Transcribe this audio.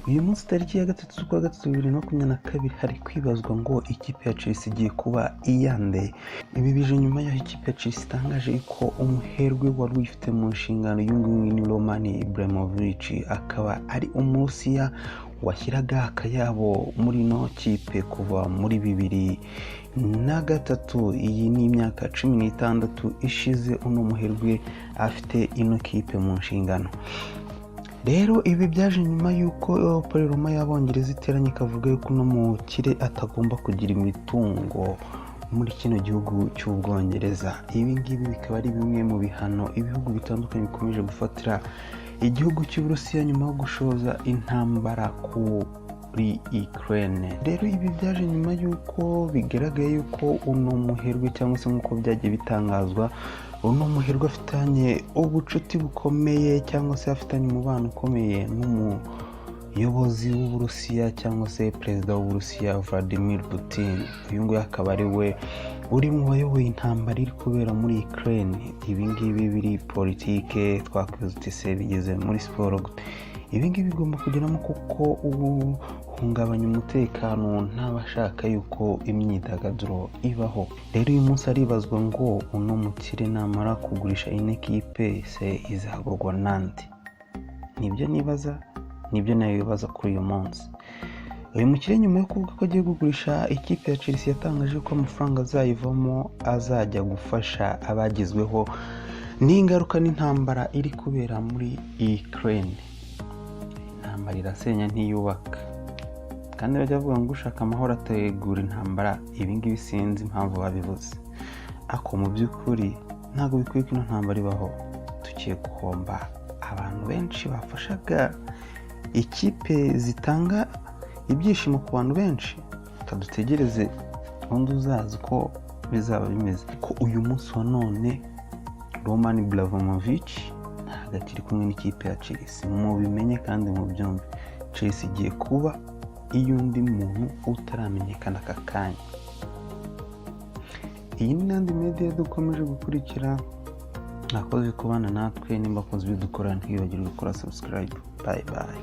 uyu munsi tariki ya 3/3/2022 hari kwibazwa ngo ikipe ya Chelsea igiye kuba iyande. Ibi bije nyuma y'aho ikipe ya Chelsea itangaje ko umuherwe wari uyifite mu nshingano y'uyunguyu ni Roman Ibrahimovic akaba ari Umurusiya washyiraga akayabo muri no kipe kuva muri 2003. Iyi ni imyaka 16 ishize uno muherwe afite ino kipe mu nshingano. Rero ibi byaje nyuma y'uko Paroma y'Abongereza iteranye ikavuga yuko no mukire atagomba kugira imitungo muri kino gihugu cy'Ubwongereza. Ibi ngibi bikaba ari bimwe mu bihano ibihugu bitandukanye bikomeje gufatira igihugu cy'Uburusiya nyuma yo gushoza intambara kuri Ukraine. Rero ibi byaje nyuma y'uko bigaragaye yuko uno muherwe cyangwa se nk'uko byagiye bitangazwa uno muherwe afitanye ubucuti bukomeye cyangwa se afitanye umubano ukomeye n'umuyobozi w'Uburusiya cyangwa se perezida w'Uburusiya Vladimir Putin. Uyu nguyu akaba ari we uri mu bayoboye intambara iri kubera muri Ukraine. Ibi ngibi biri politike twakwiza uti se bigeze muri siporo. Ibi ngibi bigomba kugeramo kuko ubu hungabanya umutekano ntabashaka yuko imyidagaduro ibaho. Rero uyu munsi aribazwa ngo uno mukire namara kugurisha ine kipe se izagurwa nande. Nibyo nibaza, nibyo nayo bibaza kuri uyu munsi. Uyu mukire nyuma yo kuvuga ko agiye kugurisha ikipe ya Chelsea yatangaje ko amafaranga azayivamo azajya gufasha abagizweho n'ingaruka n'intambara iri kubera muri Ukraine. Intambara irasenya ntiyubaka, kandi bajya bavuga ngo ushaka amahoro ategura intambara. Ibi ngibi sinzi impamvu babivuze, ako mu by'ukuri ntabwo bikwiye ko ino ntambara ibaho. Tugiye guhomba abantu benshi bafashaga ikipe zitanga ibyishimo ku bantu benshi. Tadutegereze undi uzazi ko bizaba bimeze. Ko uyu munsi wa none Roman Ibrahimovic ntabwo akiri kumwe n'ikipe ya Chelsea. Mubimenye kandi mubyumve, Chelsea igiye kuba iy'undi muntu utaramenyekana aka kanya. Iyi ni n'andi media dukomeje gukurikira. Nakoze kubana natwe, nimba koze ibyo dukora ntibibagirwe gukora subscribe. Bye bye.